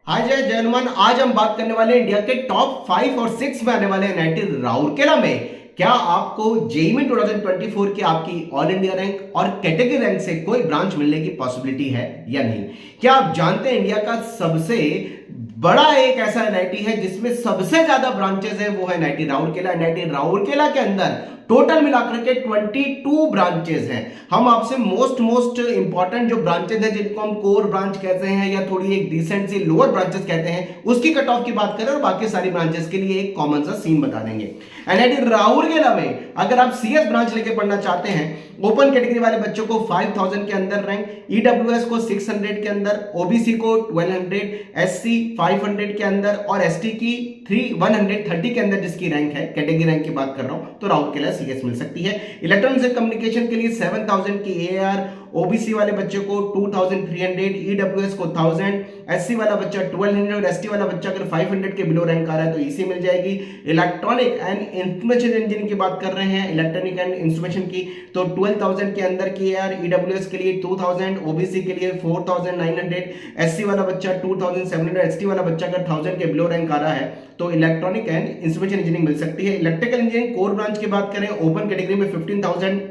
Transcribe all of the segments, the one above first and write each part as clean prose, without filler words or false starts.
हाय जय जयनुमान। आज हम बात करने वाले हैं इंडिया के टॉप 5 और 6 में आने वाले एनआईटी राउरकेला में क्या आपको जेईई में 2024 की आपकी ऑल इंडिया रैंक और कैटेगरी रैंक से कोई ब्रांच मिलने की पॉसिबिलिटी है या नहीं। क्या आप जानते हैं इंडिया का सबसे बड़ा एक ऐसा एनआईटी है जिसमें सबसे ज्यादा ब्रांचेस है, वो है एनआईटी राउरकेला। एनआईटी राउरकेला के अंदर टोटल मिलाकर के 22 ब्रांचेस हैं। हम आपसे मोस्ट इंपॉर्टेंट जो ब्रांचेस हैं जिनको हम कोर ब्रांच कहते हैं या थोड़ी एक डिसेंट सी लोअर ब्रांचेस कहते हैं, उसकी कट ऑफ की बात करें और बाकी सारी ब्रांचेस के लिए एक कॉमन सा सीन बता देंगे। एनआईटी राउरकेला में अगर आप सीएस ब्रांच लेके पढ़ना चाहते हैं, ओपन कैटेगरी वाले बच्चों को 5000 के अंदर रैंक, ईडब्ल्यूएस को 600 के अंदर, ओबीसी को 1200, एससी 500 के अंदर और एसटी की 130 के अंदर जिसकी रैंक है, कैटेगरी रैंक की बात कर रहा हूं, तो राउरकेला सीएस मिल सकती है। इलेक्ट्रॉनिक्स एंड कम्युनिकेशन के लिए 7000 की एआर, ओबीसी वाले बच्चे को 2300, ईडब्ल्यूएस को 1000, एससी वाला बच्चा 1200 और एसटी वाला बच्चा अगर 500 के बिलो रैंक आ रहा है तो ईसी मिल जाएगी। इलेक्ट्रॉनिक एंड इंफॉर्मेशन इंजीनियरिंग की बात कर रहे हैं, इलेक्ट्रॉनिक एंड इंस्ट्रूमेंटेशन की, तो 12000 के अंदर की एआर, ईडब्ल्यूएस के लिए 2000, ओबीसी के लिए 4900, एससी वाला बच्चा 2700, एसटी वाला बच्चा अगर 1000 के बिलो रैंक आ रहा है तो इलेक्ट्रॉनिक एंड इंस्ट्रूमेंटेशन इंजीनियरिंग मिल सकती है। इलेक्ट्रिकल इंजीनियरिंग कोर ब्रांच की बात करें, ओपन कैटेगरी में 15000,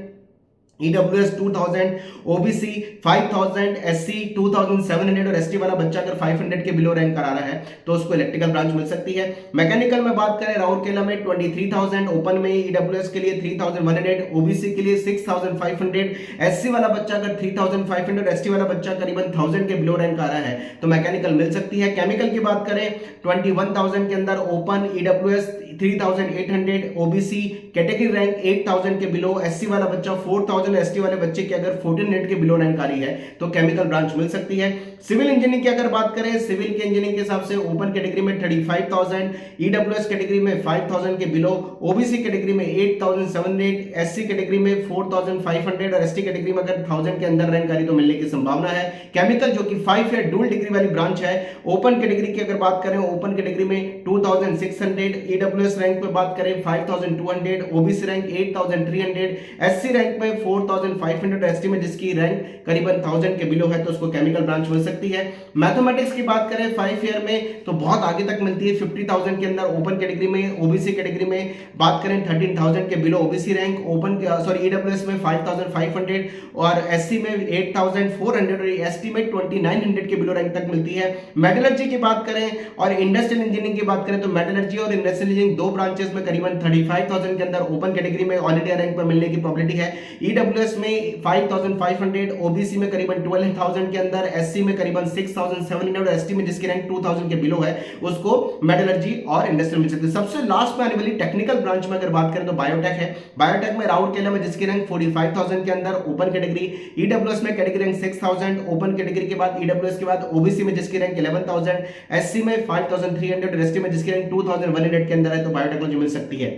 ईडब्ल्यूएस 2000, ओबीसी 5000, एससी 2700 और एसटी वाला बच्चा अगर 500 के बिलो रैंक करा रहा है तो उसको इलेक्ट्रिकल ब्रांच मिल सकती है। मैकेनिकल में बात करें राउरकेला में 23000, ओपन में ईडब्ल्यूएस के लिए 3100, ओबीसी के लिए 6500, एससी वाला बच्चा अगर 3500 और एसटी वाला बच्चा करीबन 1000 के बिलो रैंक आ रहा है तो मैकेनिकल मिल सकती है। केमिकल की बात करें 21000 के अंदर, open EWS 3800, OBC category rank 8000 के बिलो, एससी वाला बच्चा 4000, एसटी वाले बच्चे की अगर 1400 के बिलो रैंक आ रही है तो केमिकल ब्रांच मिल सकती है। सिविल इंजीनियरिंग की अगर बात करें, सिविल के इंजीनियरिंग के हिसाब से ओपन कैटेगरी में 35000, ईडब्ल्यूएस कैटेगरी में 5000 के बिलो, ओबीसी कैटेगरी में 8700, एससी कैटेगरी में 4500 और एसटी कैटेगरी में अगर 1000 के अंदर रैंक आ रही तो मिलने की संभावना है। केमिकल जो कि 5 या डुअल डिग्री वाली ब्रांच है, ओपन कैटेगरी की अगर बात करें, ओपन कैटेगरी में 2600, ईडब्ल्यूएस रैंक पे बात करें 5200, ओबीसी रैंक 8300, एससी रैंक पे 4500, एसटी में जिसकी रैंक करीबन 1000 के बिलो है तो उसको केमिकल ब्रांच मिल सकती है। मैथमेटिक्स की बात करें 5 ईयर में तो बहुत आगे तक मिलती है, 50000 के अंदर ओपन कैटेगरी में, ओबीसी कैटेगरी में बात करें 13000 के below OBC rank, open EWS में 5500 और एससी में 8400 और एसटी में 2900 के बिलो रैंक तक मिलती है। मेटलर्जी की बात करें और इंडस्ट्रियल इंजीनियरिंग की बात करें तो मेटलर्जी और इंडस्ट्रियल इंजीनियरिंग दो ब्रांचेस में करीबन 35000 के अंदर ओपन कैटेगरी में ऑल इंडिया रैंक पर मिलने की प्रोबेबिलिटी है। ईडब्ल्यूएस में 5500, ओबीसी में करीबन 12000 के अंदर, एससी में करीबन 6700 और एसटी में जिसकी रैंक 2000 के बिलो है उसको मेटलर्जी और इंडस्ट्रियल मिल सकती है। सबसे लास्ट में आने वाली टेक्निकल ब्रांच में अगर बात करें तो बायोटेक है। बायोटेक में राउरकेला में जिसकी रैंक 45000 के अंदर ओपन कैटेगरी, ईडब्ल्यूएस में कैटेगरी रैंक 6000, ओपन कैटेगरी के बाद ईडब्ल्यूएस के बाद ओबीसी में जिसकी रैंक 11000, एससी में 5300 और एसटी में जिसकी रैंक 2100 के अंदर है तो बायोटेक्नोलॉजी मिल सकती है।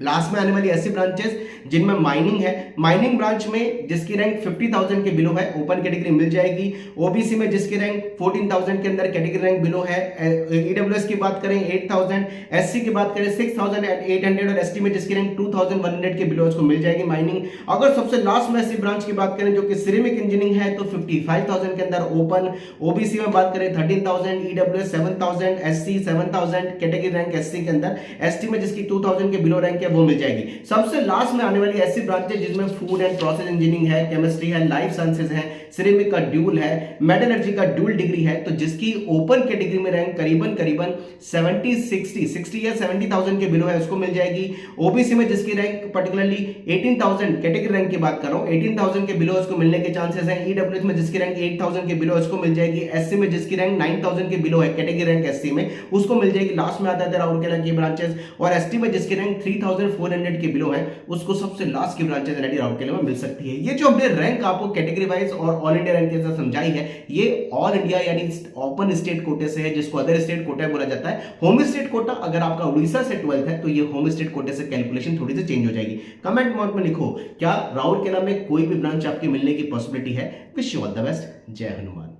लास्ट में आने वाली ऐसी ब्रांचेस जिनमें माइनिंग है, माइनिंग ब्रांच में जिसकी रैंक 50000 के बिलो है ओपन कैटेगरी मिल जाएगी, ओबीसी में जिसकी रैंक 14000 के अंदर कैटेगरी रैंक बिलो है, ईडब्ल्यूएस की बात करें 8000, एससी की बात करें 6800 और एसटी में जिसकी रैंक 2100 के बिलो उसको मिल जाएगी माइनिंग। अगर सबसे लास्ट में ऐसी ब्रांच की बात करें जो कि सिरेमिक इंजीनियरिंग है तो 55000 के अंदर ओपन, ओबीसी में बात करें 13000, EWS 7000, SC 7000 category rank SC के अंदर, एसटी में जिसकी 2000 के बिलो रैंक है वो मिल जाएगी। सबसे लास्ट में आने वाली ऐसी ब्रांचेस जिसमें फूड एंड प्रोसेस इंजीनियरिंग है, केमिस्ट्री है, लाइफ साइंसेज है, सिरेमिक का ड्यूल है, मेटलर्जी का ड्यूल डिग्री है, तो जिसकी ओपन कैटेगरी में रैंक करीबन 60 या 70000 के बिलो है उसको मिल जाएगी। ओबीसी में जिसकी रैंक पर्टिकुलरली 18000 कैटेगरी रैंक की बात कर रहा हूं, 18000 के बिलो उसको मिलने के चांसेस हैं। ईडब्ल्यूएस में जिसकी रैंक 8000 के बिलो उसको मिल जाएगी, एससी में जिसकी रैंक 9000 के बिलो है कैटेगरी रैंक एससी में उसको मिल जाएगी। लास्ट में आता है राउरकेला की ब्रांचेस और एसटी में जिसकी रैंक 3400 के बिलो है उसको सबसे लास्ट की ब्रांचेस एनआईटी राउरकेला में मिल सकती है। ये जो हमने रैंक आपको कैटेगरी वाइज और ऑल इंडिया रैंक के साथ समझाई है ये ऑल इंडिया यानी ओपन स्टेट कोटे से है जिसको अदर स्टेट कोटा बोला जाता है। होम स्टेट कोटा अगर आपका उड़ीसा से 12th है तो ये होम स्टेट कोटे से कैलकुलेशन थोड़ी सी चेंज हो जाएगी। कमेंट बॉक्स में लिखो क्या राउरकेला में कोई भी ब्रांच आपकी मिलने की पॉसिबिलिटी है। Wish you all the best. जय हनुमान।